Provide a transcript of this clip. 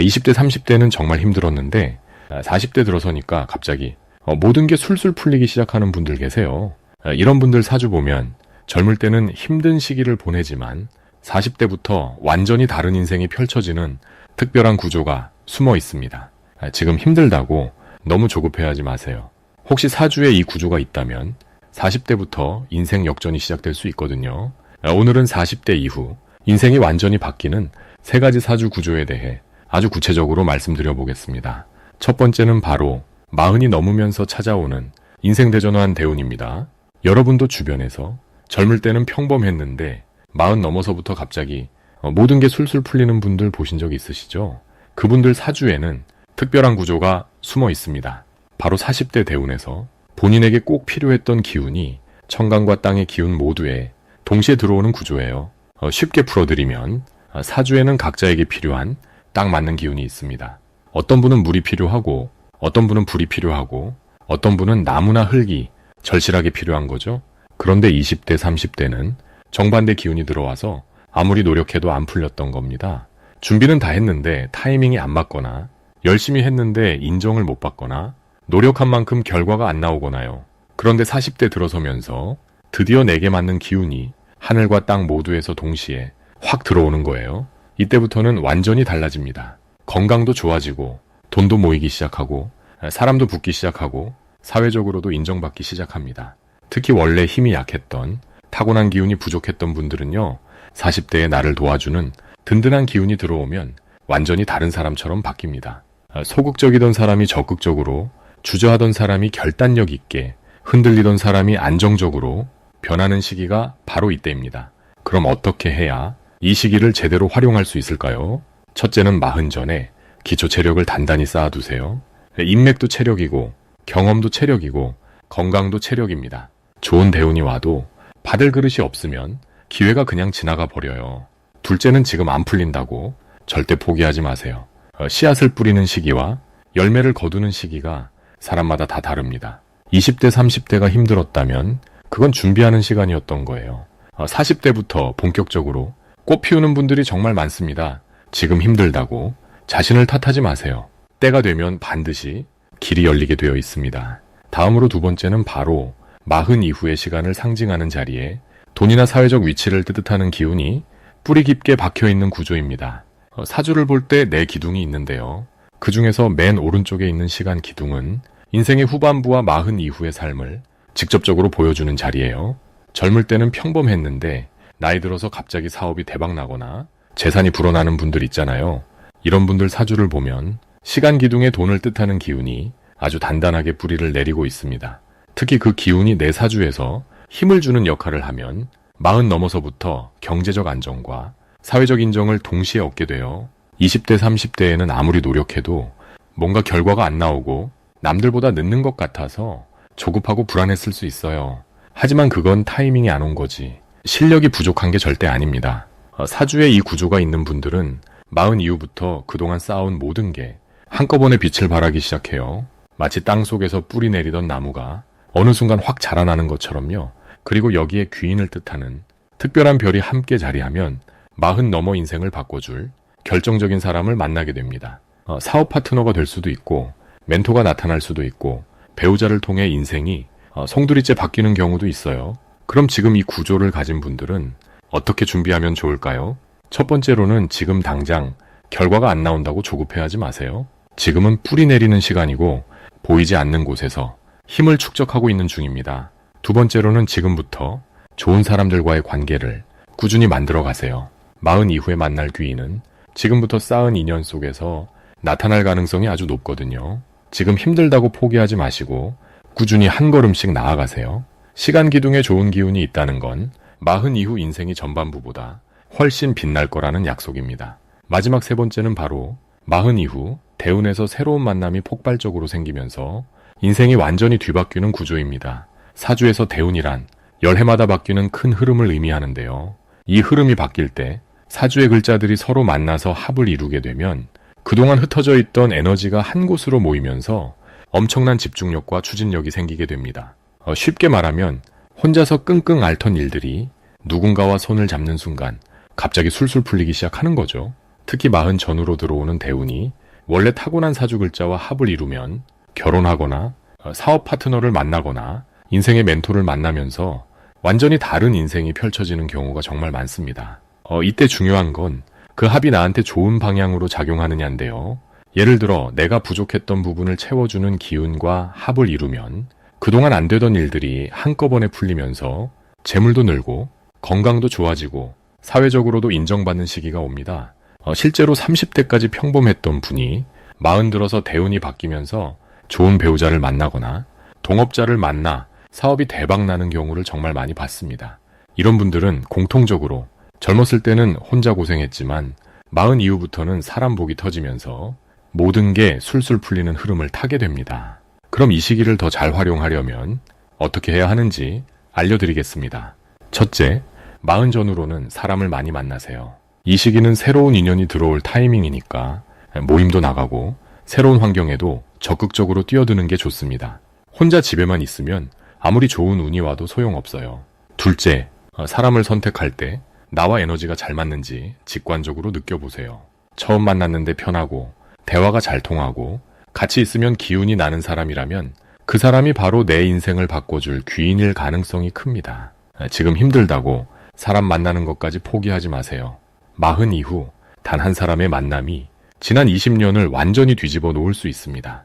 20대, 30대는 정말 힘들었는데 40대 들어서니까 갑자기 모든 게 술술 풀리기 시작하는 분들 계세요. 이런 분들 사주 보면 젊을 때는 힘든 시기를 보내지만 40대부터 완전히 다른 인생이 펼쳐지는 특별한 구조가 숨어 있습니다. 지금 힘들다고 너무 조급해하지 마세요. 혹시 사주에 이 구조가 있다면 40대부터 인생 역전이 시작될 수 있거든요. 오늘은 40대 이후 인생이 완전히 바뀌는 3가지 사주 구조에 대해 아주 구체적으로 말씀드려 보겠습니다. 첫 번째는 바로 40이 넘으면서 찾아오는 인생대전환 대운입니다. 여러분도 주변에서 젊을 때는 평범했는데 40 넘어서부터 갑자기 모든 게 술술 풀리는 분들 보신 적 있으시죠? 그분들 사주에는 특별한 구조가 숨어 있습니다. 바로 40대 대운에서 본인에게 꼭 필요했던 기운이 천간과 땅의 기운 모두에 동시에 들어오는 구조예요. 쉽게 풀어드리면 사주에는 각자에게 필요한 딱 맞는 기운이 있습니다. 어떤 분은 물이 필요하고 어떤 분은 불이 필요하고 어떤 분은 나무나 흙이 절실하게 필요한 거죠. 그런데 20대, 30대는 정반대 기운이 들어와서 아무리 노력해도 안 풀렸던 겁니다. 준비는 다 했는데 타이밍이 안 맞거나 열심히 했는데 인정을 못 받거나 노력한 만큼 결과가 안 나오거나요. 그런데 40대 들어서면서 드디어 내게 맞는 기운이 하늘과 땅 모두에서 동시에 확 들어오는 거예요. 이때부터는 완전히 달라집니다. 건강도 좋아지고 돈도 모이기 시작하고 사람도 붙기 시작하고 사회적으로도 인정받기 시작합니다. 특히 원래 힘이 약했던 타고난 기운이 부족했던 분들은요. 40대에 나를 도와주는 든든한 기운이 들어오면 완전히 다른 사람처럼 바뀝니다. 소극적이던 사람이 적극적으로, 주저하던 사람이 결단력 있게, 흔들리던 사람이 안정적으로 변하는 시기가 바로 이때입니다. 그럼 어떻게 해야 이 시기를 제대로 활용할 수 있을까요? 첫째는 40 전에 기초 체력을 단단히 쌓아두세요. 인맥도 체력이고 경험도 체력이고 건강도 체력입니다. 좋은 대운이 와도 받을 그릇이 없으면 기회가 그냥 지나가 버려요. 둘째는 지금 안 풀린다고 절대 포기하지 마세요. 씨앗을 뿌리는 시기와 열매를 거두는 시기가 사람마다 다 다릅니다. 20대, 30대가 힘들었다면 그건 준비하는 시간이었던 거예요. 40대부터 본격적으로 꽃 피우는 분들이 정말 많습니다. 지금 힘들다고 자신을 탓하지 마세요. 때가 되면 반드시 길이 열리게 되어 있습니다. 다음으로 두 번째는 바로 40 이후의 시간을 상징하는 자리에 돈이나 사회적 위치를 뜻하는 기운이 뿌리 깊게 박혀있는 구조입니다. 사주를 볼 때 네 기둥이 있는데요. 그 중에서 맨 오른쪽에 있는 시간 기둥은 인생의 후반부와 40 이후의 삶을 직접적으로 보여주는 자리예요. 젊을 때는 평범했는데 나이 들어서 갑자기 사업이 대박 나거나 재산이 불어나는 분들 있잖아요. 이런 분들 사주를 보면 시간 기둥에 돈을 뜻하는 기운이 아주 단단하게 뿌리를 내리고 있습니다. 특히 그 기운이 내 사주에서 힘을 주는 역할을 하면 40 넘어서부터 경제적 안정과 사회적 인정을 동시에 얻게 돼요. 20대, 30대에는 아무리 노력해도 뭔가 결과가 안 나오고 남들보다 늦는 것 같아서 조급하고 불안했을 수 있어요. 하지만 그건 타이밍이 안 온 거지. 실력이 부족한 게 절대 아닙니다. 사주에 이 구조가 있는 분들은 40 이후부터 그동안 쌓아온 모든 게 한꺼번에 빛을 발하기 시작해요. 마치 땅 속에서 뿌리 내리던 나무가 어느 순간 확 자라나는 것처럼요. 그리고 여기에 귀인을 뜻하는 특별한 별이 함께 자리하면 40 넘어 인생을 바꿔줄 결정적인 사람을 만나게 됩니다. 사업 파트너가 될 수도 있고 멘토가 나타날 수도 있고 배우자를 통해 인생이 송두리째 바뀌는 경우도 있어요. 그럼 지금 이 구조를 가진 분들은 어떻게 준비하면 좋을까요? 첫 번째로는 지금 당장 결과가 안 나온다고 조급해하지 마세요. 지금은 뿌리 내리는 시간이고 보이지 않는 곳에서 힘을 축적하고 있는 중입니다. 두 번째로는 지금부터 좋은 사람들과의 관계를 꾸준히 만들어 가세요. 40 이후에 만날 귀인은 지금부터 쌓은 인연 속에서 나타날 가능성이 아주 높거든요. 지금 힘들다고 포기하지 마시고 꾸준히 한 걸음씩 나아가세요. 시간 기둥에 좋은 기운이 있다는 건 40 이후 인생이 전반부보다 훨씬 빛날 거라는 약속입니다. 마지막 세 번째는 바로 40 이후 대운에서 새로운 만남이 폭발적으로 생기면서 인생이 완전히 뒤바뀌는 구조입니다. 사주에서 대운이란 열해마다 바뀌는 큰 흐름을 의미하는데요. 이 흐름이 바뀔 때 사주의 글자들이 서로 만나서 합을 이루게 되면 그동안 흩어져 있던 에너지가 한 곳으로 모이면서 엄청난 집중력과 추진력이 생기게 됩니다. 쉽게 말하면 혼자서 끙끙 앓던 일들이 누군가와 손을 잡는 순간 갑자기 술술 풀리기 시작하는 거죠. 특히 40 전후로 들어오는 대운이 원래 타고난 사주 글자와 합을 이루면 결혼하거나 사업 파트너를 만나거나 인생의 멘토를 만나면서 완전히 다른 인생이 펼쳐지는 경우가 정말 많습니다. 이때 중요한 건 그 합이 나한테 좋은 방향으로 작용하느냐인데요. 예를 들어 내가 부족했던 부분을 채워주는 기운과 합을 이루면 그동안 안 되던 일들이 한꺼번에 풀리면서 재물도 늘고 건강도 좋아지고 사회적으로도 인정받는 시기가 옵니다. 실제로 30대까지 평범했던 분이 40 들어서 대운이 바뀌면서 좋은 배우자를 만나거나 동업자를 만나 사업이 대박나는 경우를 정말 많이 봤습니다. 이런 분들은 공통적으로 젊었을 때는 혼자 고생했지만 40 이후부터는 사람 복이 터지면서 모든 게 술술 풀리는 흐름을 타게 됩니다. 그럼 이 시기를 더 잘 활용하려면 어떻게 해야 하는지 알려드리겠습니다. 첫째, 40 전후로는 사람을 많이 만나세요. 이 시기는 새로운 인연이 들어올 타이밍이니까 모임도 나가고 새로운 환경에도 적극적으로 뛰어드는 게 좋습니다. 혼자 집에만 있으면 아무리 좋은 운이 와도 소용없어요. 둘째, 사람을 선택할 때 나와 에너지가 잘 맞는지 직관적으로 느껴보세요. 처음 만났는데 편하고 대화가 잘 통하고 같이 있으면 기운이 나는 사람이라면 그 사람이 바로 내 인생을 바꿔줄 귀인일 가능성이 큽니다. 지금 힘들다고 사람 만나는 것까지 포기하지 마세요. 40 이후 단 한 사람의 만남이 지난 20년을 완전히 뒤집어 놓을 수 있습니다.